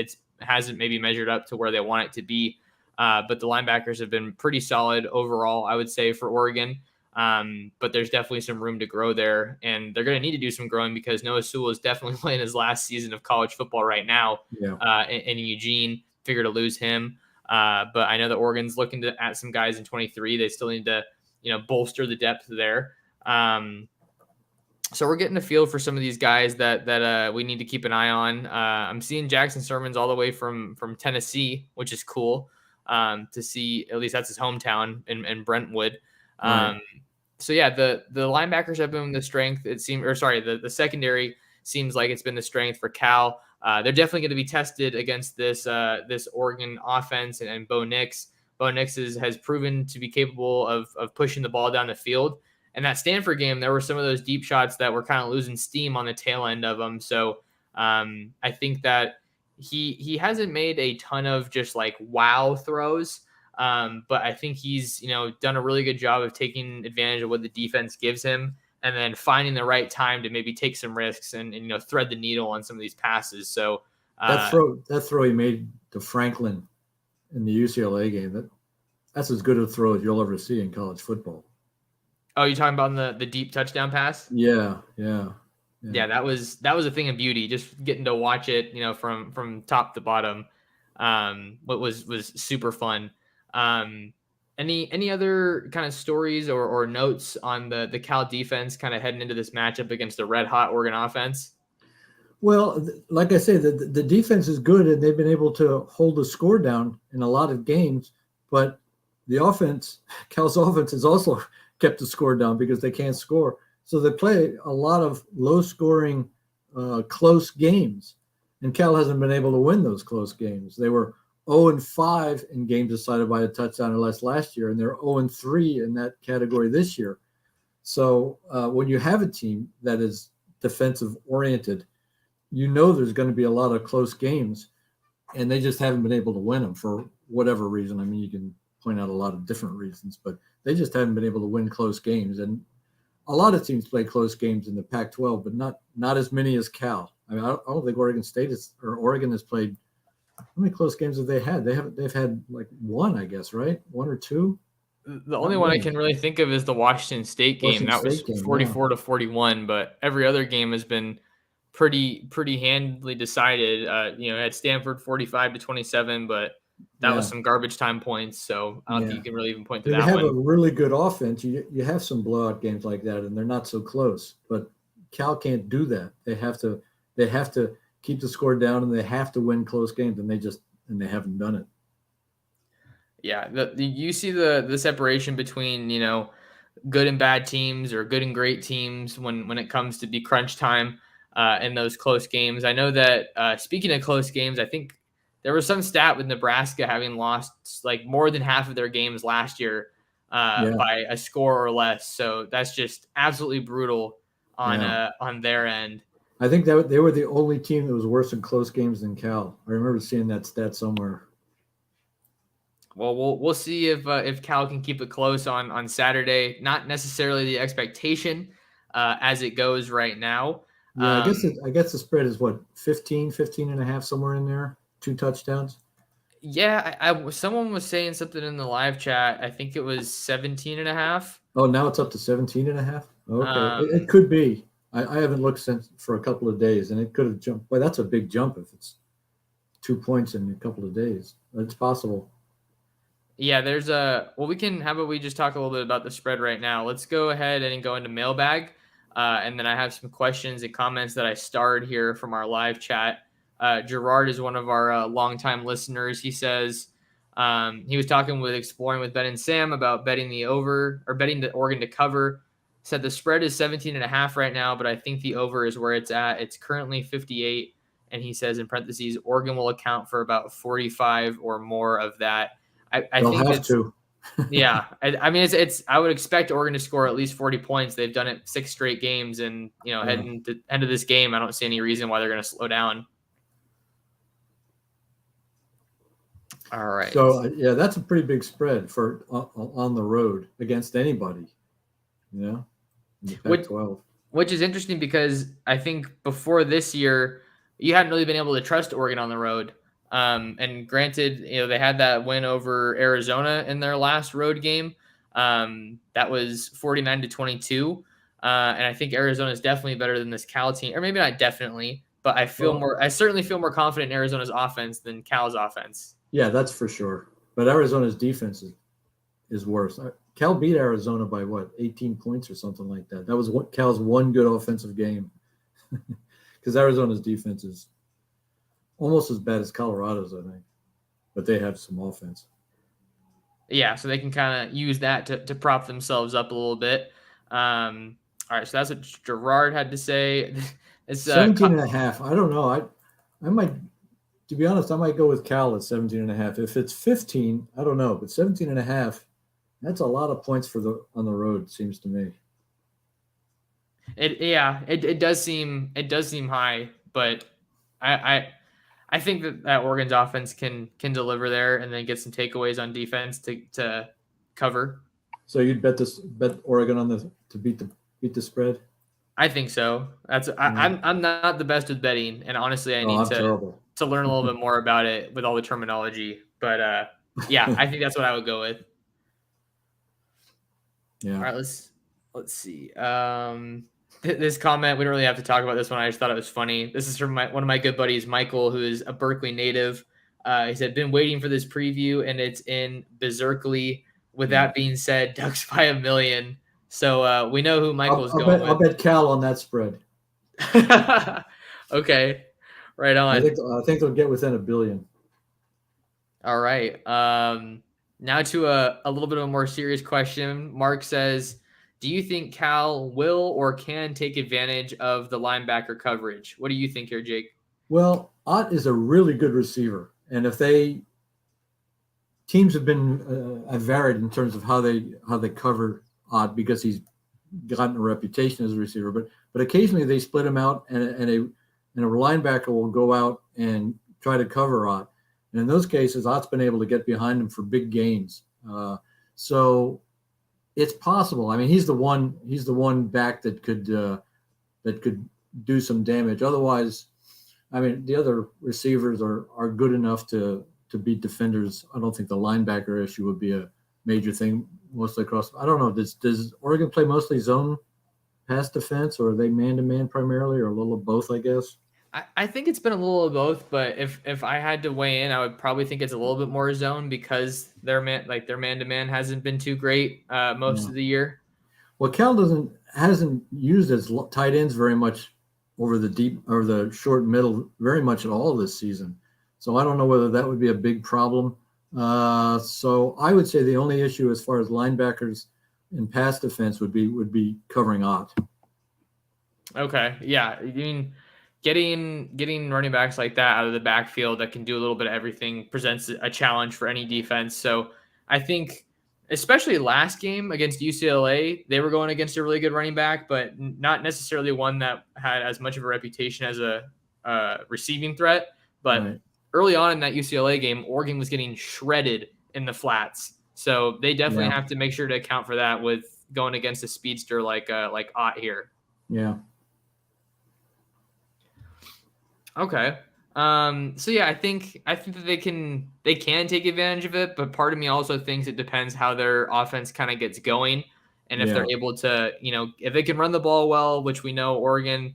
hasn't maybe measured up to where they want it to be. But the linebackers have been pretty solid overall, I would say, for Oregon. But there's definitely some room to grow there, and they're going to need to do some growing because Noah Sewell is definitely playing his last season of college football right now. Yeah. In Eugene. Figure to lose him. But I know that Oregon's looking at some guys in 23. They still need to, bolster the depth there. So we're getting a feel for some of these guys that we need to keep an eye on. I'm seeing Jackson Sermons all the way from Tennessee, which is cool to see. At least that's his hometown in Brentwood. Right. So yeah, the linebackers have been the strength. The secondary seems like it's been the strength for Cal. They're definitely going to be tested against this Oregon offense and Bo Nix. Bo Nix has proven to be capable of pushing the ball down the field. And that Stanford game, there were some of those deep shots that were kind of losing steam on the tail end of them. So I think that he hasn't made a ton of just like wow throws. But I think he's, done a really good job of taking advantage of what the defense gives him and then finding the right time to maybe take some risks and thread the needle on some of these passes. So that throw he made to Franklin in the UCLA game, that's as good a throw as you'll ever see in college football. Oh, you're talking about the deep touchdown pass? Yeah. Yeah, that was a thing of beauty. Just getting to watch it, from top to bottom, what was super fun. Any other kind of stories or notes on the Cal defense kind of heading into this matchup against the red hot Oregon offense? Well, like I say, the defense is good and they've been able to hold the score down in a lot of games, but the offense, Cal's offense, has also kept the score down because they can't score. So they play a lot of low-scoring, close games, and Cal hasn't been able to win those close games. They were 0-5 in games decided by a touchdown or less last year, and they're 0-3 in that category this year. So when you have a team that is defensive-oriented, there's going to be a lot of close games, and they just haven't been able to win them for whatever reason. I mean, you can point out a lot of different reasons, but they just haven't been able to win close games. And a lot of teams play close games in the Pac-12, but not as many as Cal. I mean, I don't think Oregon has played. How many close games have they had? They've had like one, I guess, right? One or two. The only one I can really think of is the Washington State game. That was 44-41, but every other game has been pretty handily decided. At Stanford 45-27, but that was some garbage time points. So I don't think you can really even point to that one. They have a really good offense. You have some blowout games like that, and they're not so close. But Cal can't do that. They have to keep the score down, and they have to win close games, and they haven't done it. Yeah, you see the separation between good and bad teams or good and great teams when it comes to be crunch time in those close games. I know that speaking of close games, I think there was some stat with Nebraska having lost like more than half of their games last year Yeah, by a score or less. So that's just absolutely brutal yeah. on their end. I think that they were the only team that was worse in close games than Cal. I remember seeing that stat somewhere. Well, we'll see if Cal can keep it close on Saturday. Not necessarily the expectation as it goes right now. Yeah, I guess the spread is what, 15 and a half, somewhere in there. 2 touchdowns. Yeah, someone was saying something in the live chat. I think it was 17 and a half. Oh, now it's up to 17 and a half. Okay, it Um, could be. I haven't looked since for a couple of days, and it could have jumped. Well, that's a big jump if it's 2 points in a couple of days. It's possible. yeah, we can, how about we just talk a little bit about the spread right now? Let's go ahead and go into mailbag. And then I have some questions and comments that I starred here from our live chat. Gerard is one of our longtime listeners. He says he was talking with Exploring with Ben and Sam about betting the over or betting the Oregon to cover. Said the spread is 17 and a half right now, but I think the over is where it's at. It's currently 58. And he says in parentheses, Oregon will account for about 45 or more of that. I They'll think have it's to. yeah. I mean it's I would expect Oregon to score at least 40 points. They've done it 6 straight games, and Yeah. heading to end of this game, I don't see any reason why they're going to slow down. All right. So yeah, that's a pretty big spread for on the road against anybody. In the Which Pac-12. which is interesting because I think before this year, you hadn't really been able to trust Oregon on the road. And granted, they had that win over Arizona in their last road game. That was 49-22. And I think Arizona is definitely better than this Cal team, or maybe not definitely, but Well, I certainly feel more confident in Arizona's offense than Cal's offense. yeah, that's for sure. But Arizona's defense is worse. Cal beat Arizona by what, 18 points or something like that. That was what Cal's one good offensive game, because Arizona's defense is almost as bad as Colorado's, I think, but they have some offense. Yeah, so they can kind of use that to prop themselves up a little bit. All right, so that's what Gerard had to say. It's 17 and a half. I don't know. I might, to be honest, I might go with Cal at 17 and a half. If it's 15, I don't know, but 17 and a half, that's a lot of points on the road, seems to me. it does seem high, but I think that Oregon's offense can deliver there and then get some takeaways on defense to cover. So you'd bet Oregon to beat the spread? I think so. I'm not the best with betting, and honestly, I need I'm terrible. to learn a little bit more about it with all the terminology. But yeah, I think that's what I would go with. Yeah. All right, let's see. This comment, we don't really have to talk about this one. I just thought it was funny. This is from one of my good buddies, Michael, who is a Berkeley native. He said, "Been waiting for this preview, and it's in Berkeley." With that being said, Ducks by 1 million. So we know who Michael's going with. I'll bet Cal on that spread. Okay, right on. I think they'll get within $1 billion. All right. Now to a little bit of a more serious question. Mark says, do you think Cal will or can take advantage of the linebacker coverage? What do you think here, Jake? Well, Ott is a really good receiver, and if teams have been varied in terms of how they cover Ott, because he's gotten a reputation as a receiver, but occasionally they split him out, and a linebacker will go out and try to cover Ott. And in those cases, Ott's been able to get behind him for big gains. So it's possible. I mean, he's the one back that could do some damage. Otherwise, I mean, the other receivers are good enough to beat defenders. I don't think the linebacker issue would be a major thing mostly across. I don't know. Does Oregon play mostly zone pass defense, or are they man-to-man primarily, or a little of both, I guess? I think it's been a little of both, but if I had to weigh in, I would probably think it's a little bit more zone because their man-to-man hasn't been too great most of the year. Well, Cal doesn't hasn't used its tight ends very much over the deep or the short middle very much at all this season. So I don't know whether that would be a big problem. So I would say the only issue as far as linebackers in pass defense would be covering Ott. Okay. Yeah. I mean, getting running backs like that out of the backfield that can do a little bit of everything presents a challenge for any defense. So I think, especially last game against UCLA, they were going against a really good running back, but not necessarily one that had as much of a reputation as a receiving threat. But Right. early on in that UCLA game, Oregon was getting shredded in the flats. So they definitely Yeah. have to make sure to account for that with going against a speedster like Ott here. Yeah. Okay. So yeah, I think that they can take advantage of it, but part of me also thinks it depends how their offense kind of gets going. And if Yeah. they're able to, if they can run the ball well, which we know Oregon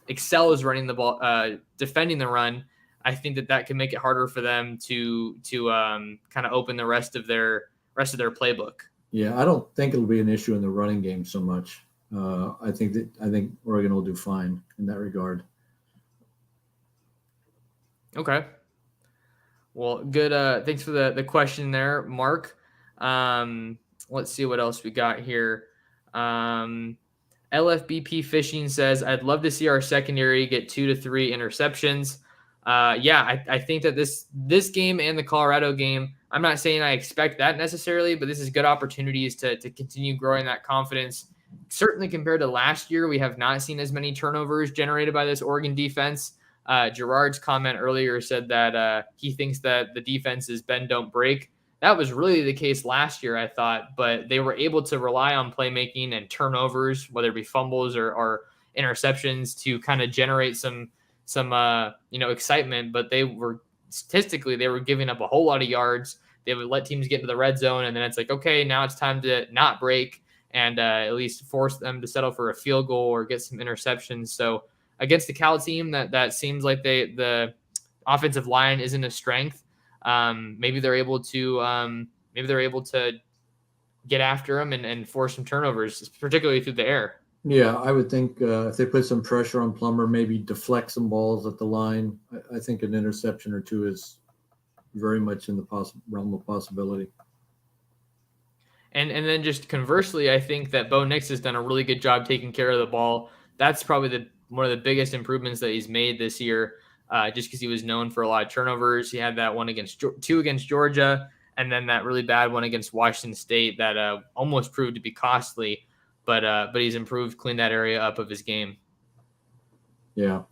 excels running the ball, defending the run, I think that can make it harder for them to kind of open the rest of their playbook. Yeah. I don't think it'll be an issue in the running game so much. I think Oregon will do fine in that regard. Okay. Well, good. Thanks for the question there, Mark. Let's see what else we got here. Um, LFBP Fishing says, I'd love to see our secondary get 2 to 3 interceptions. Yeah, I think that this game and the Colorado game, I'm not saying I expect that necessarily, but this is good opportunities to continue growing that confidence. Certainly compared to last year, we have not seen as many turnovers generated by this Oregon defense. Gerard's comment earlier said that he thinks that the defense is bend, don't break. That was really the case last year, I thought, but they were able to rely on playmaking and turnovers, whether it be fumbles or interceptions, to kind of generate some excitement. But statistically they were giving up a whole lot of yards. They would let teams get into the red zone, and then it's like, okay, now it's time to not break and at least force them to settle for a field goal or get some interceptions. So against the Cal team, that seems like the offensive line isn't a strength. Maybe they're able to get after them and force some turnovers, particularly through the air. Yeah, I would think if they put some pressure on Plummer, maybe deflect some balls at the line. I think an interception or two is very much in the realm of possibility. And then just conversely, I think that Bo Nix has done a really good job taking care of the ball. That's probably one of the biggest improvements that he's made this year, just because he was known for a lot of turnovers. He had that two against Georgia, and then that really bad one against Washington State that almost proved to be costly. But he's improved, cleaned that area up of his game. Yeah,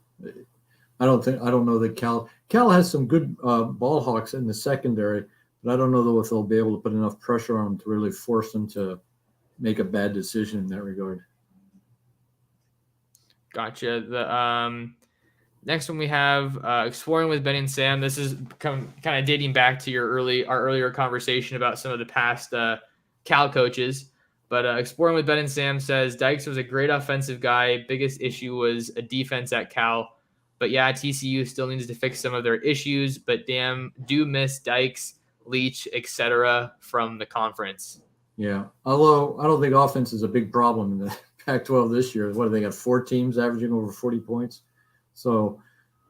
I don't know that Cal has some good ball hawks in the secondary, but I don't know though if they'll be able to put enough pressure on them to really force them to make a bad decision in that regard. Gotcha. The next one we have exploring with Ben and Sam. This is kind of dating back to our earlier conversation about some of the past Cal coaches. But exploring with Ben and Sam says Dykes was a great offensive guy. Biggest issue was a defense at Cal. But yeah, TCU still needs to fix some of their issues. But damn, do miss Dykes, Leach, etc. from the conference. Yeah, although I don't think offense is a big problem in the Pac-12 this year. What do they got? 4 teams averaging over 40 points, so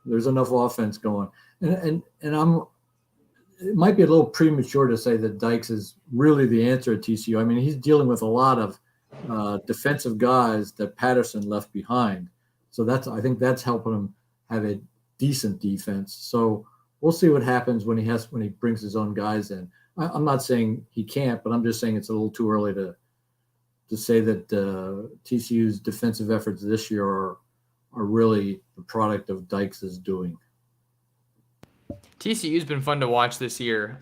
there's enough offense going. And it might be a little premature to say that Dykes is really the answer at TCU. I mean, he's dealing with a lot of defensive guys that Patterson left behind, so I think that's helping him have a decent defense. So we'll see what happens when he brings his own guys in. I'm not saying he can't, but I'm just saying it's a little too early to say that TCU's defensive efforts this year are really the product of Dykes' doing. TCU's been fun to watch this year,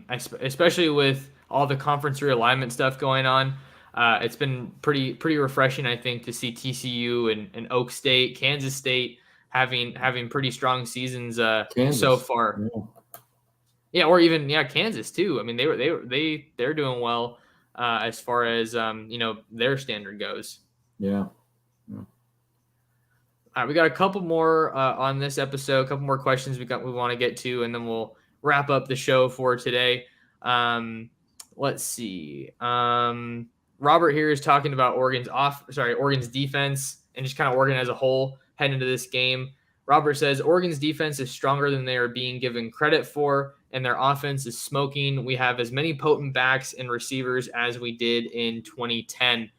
especially with all the conference realignment stuff going on. It's been pretty refreshing, I think, to see TCU and Oak State, Kansas State having pretty strong seasons so far. Yeah. Yeah, or even Kansas too. I mean, they're doing well as far as their standard goes. Yeah. All right, we got a couple more on this episode. A couple more questions we want to get to, and then we'll wrap up the show for today. Let's see. Robert here is talking about Oregon's defense and just kind of Oregon as a whole heading into this game. Robert says Oregon's defense is stronger than they are being given credit for, and their offense is smoking. We have as many potent backs and receivers as we did in 2010.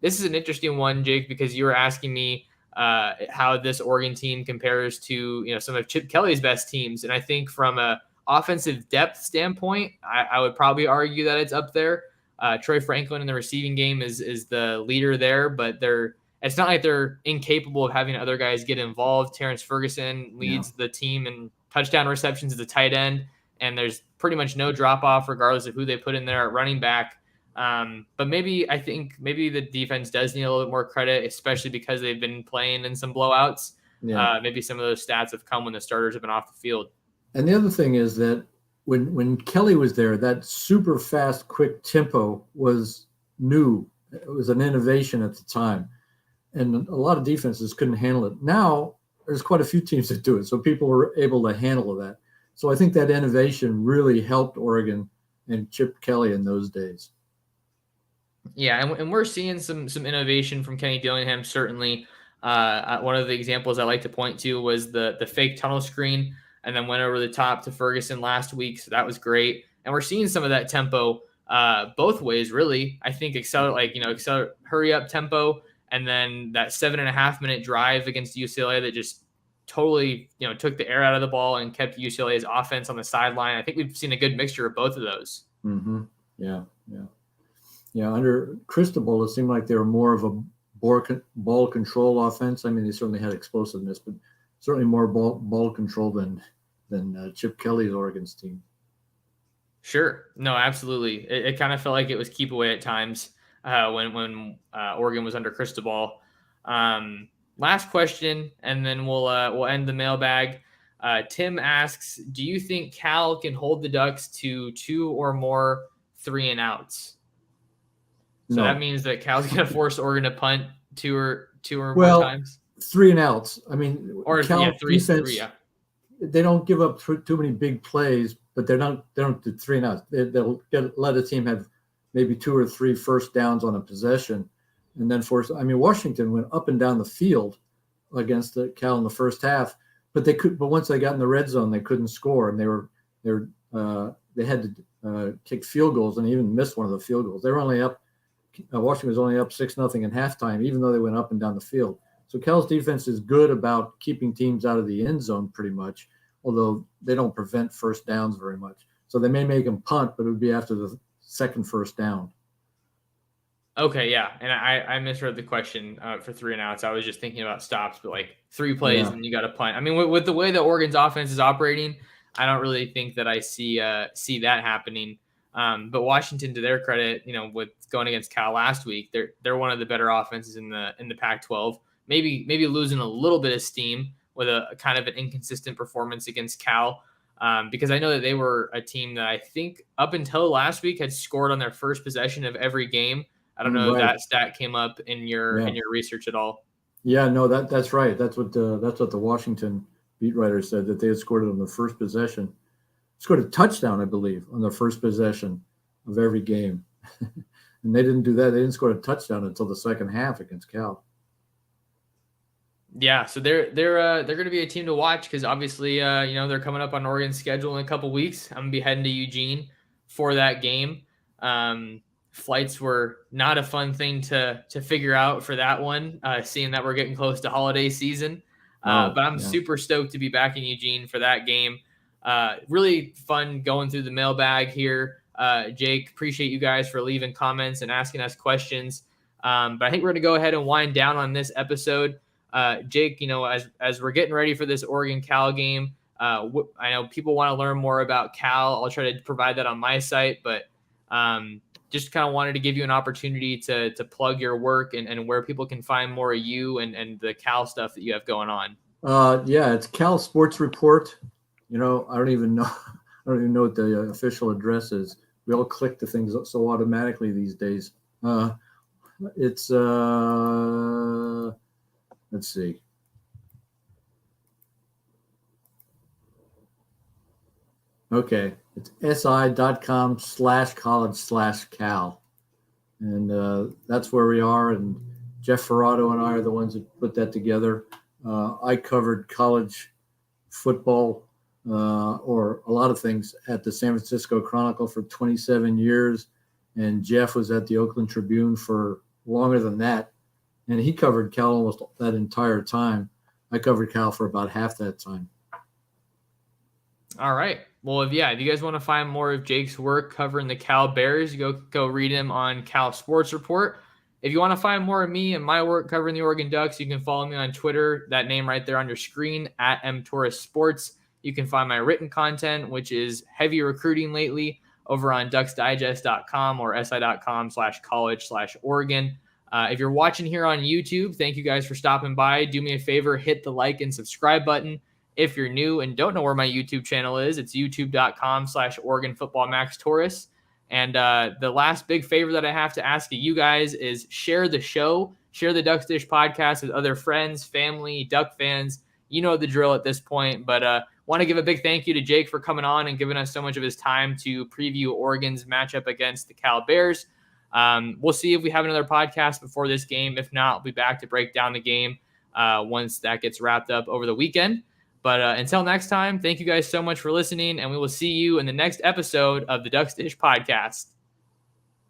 This is an interesting one, Jake, because you were asking me how this Oregon team compares to some of Chip Kelly's best teams, and I think from a offensive depth standpoint, I would probably argue that it's up there. Troy Franklin in the receiving game is the leader there, but it's not like they're incapable of having other guys get involved. Terrence Ferguson leads the team in touchdown receptions as a tight end, and there's pretty much no drop off regardless of who they put in there at running back. But I think maybe the defense does need a little bit more credit, especially because they've been playing in some blowouts. Yeah. Maybe some of those stats have come when the starters have been off the field. And the other thing is that when Kelly was there, that super fast, quick tempo was new. It was an innovation at the time. And a lot of defenses couldn't handle it. Now, there's quite a few teams that do it. So people were able to handle that. So I think that innovation really helped Oregon and Chip Kelly in those days. Yeah, and we're seeing some innovation from Kenny Dillingham, certainly. One of the examples I like to point to was the fake tunnel screen and then went over the top to Ferguson last week. So that was great. And we're seeing some of that tempo both ways, really. I think hurry up tempo, and then that 7.5 minute drive against UCLA that just totally took the air out of the ball and kept UCLA's offense on the sideline. I think we've seen a good mixture of both of those. Mm-hmm. Yeah. Under Cristobal, it seemed like they were more of a ball control offense. I mean, they certainly had explosiveness, but certainly more ball control than Chip Kelly's Oregon's team. Sure. No, absolutely. It kind of felt like it was keep away at times when Oregon was under Cristobal. Last question, and then we'll end the mailbag. Tim asks, do you think Cal can hold the Ducks to 2 or more 3-and-outs? So that means that Cal's going to force Oregon to punt two or more times. 3-and-outs. I mean, Cal defense, they don't give up too many big plays, but they don't do 3-and-outs. They'll let a team have maybe 2 or 3 first downs on a possession, and then force. I mean, Washington went up and down the field against the Cal in the first half, but once they got in the red zone, they couldn't score, and they had to kick field goals and even missed one of the field goals. They were only up. Washington was only up 6-0 in halftime, even though they went up and down the field. So Cal's defense is good about keeping teams out of the end zone pretty much, although they don't prevent first downs very much. So they may make them punt, but it would be after the second first down. Okay, yeah. And I misread the question for 3-and-outs. I was just thinking about stops, but like 3 plays and you got to punt. I mean, with the way that Oregon's offense is operating, I don't really think that I see that happening. But Washington, to their credit, with going against Cal last week, they're one of the better offenses in the Pac-12. Maybe losing a little bit of steam with a kind of an inconsistent performance against Cal, because I know that they were a team that I think up until last week had scored on their first possession of every game. I don't know if that stat came up in your research at all. Yeah, no, that's right. That's what the Washington beat writer said, that they had scored it on the first possession. Scored a touchdown, I believe, on the first possession of every game. And they didn't do that. They didn't score a touchdown until the second half against Cal. Yeah, so they're going to be a team to watch because obviously they're coming up on Oregon's schedule in a couple weeks. I'm going to be heading to Eugene for that game. Flights were not a fun thing to figure out for that one, seeing that we're getting close to holiday season. But I'm super stoked to be back in Eugene for that game. Really fun going through the mailbag here. Jake, appreciate you guys for leaving comments and asking us questions. But I think we're going to go ahead and wind down on this episode. Jake, as we're getting ready for this Oregon-Cal game, I know people want to learn more about Cal. I'll try to provide that on my site, but just kind of wanted to give you an opportunity to plug your work and where people can find more of you and the Cal stuff that you have going on. It's Cal Sports Report. I don't even know what the official address is. We all click the things so automatically these days. It's let's see. Okay, it's si.com/college/Cal. And that's where we are. And Jeff Ferrato and I are the ones that put that together. I covered college football or a lot of things at the San Francisco Chronicle for 27 years. And Jeff was at the Oakland Tribune for longer than that. And he covered Cal almost that entire time. I covered Cal for about half that time. All right. Well, if you guys want to find more of Jake's work covering the Cal Bears, go read him on Cal Sports Report. If you want to find more of me and my work covering the Oregon Ducks, you can follow me on Twitter, that name right there on your screen, at @mtorressports. You can find my written content, which is heavy recruiting lately, over on ducksdigest.com or si.com/college/Oregon. If you're watching here on YouTube, thank you guys for stopping by. Do me a favor, hit the like and subscribe button. If you're new and don't know where my YouTube channel is, it's youtube.com/Oregon Football Max Torres. And the last big favor that I have to ask of you guys is share the show, share the Ducks Dish podcast with other friends, family, Duck fans. You know the drill at this point, but want to give a big thank you to Jake for coming on and giving us so much of his time to preview Oregon's matchup against the Cal Bears. We'll see if we have another podcast before this game. If not, we'll be back to break down the game once that gets wrapped up over the weekend. But until next time, thank you guys so much for listening, and we will see you in the next episode of the Ducks Dish Podcast.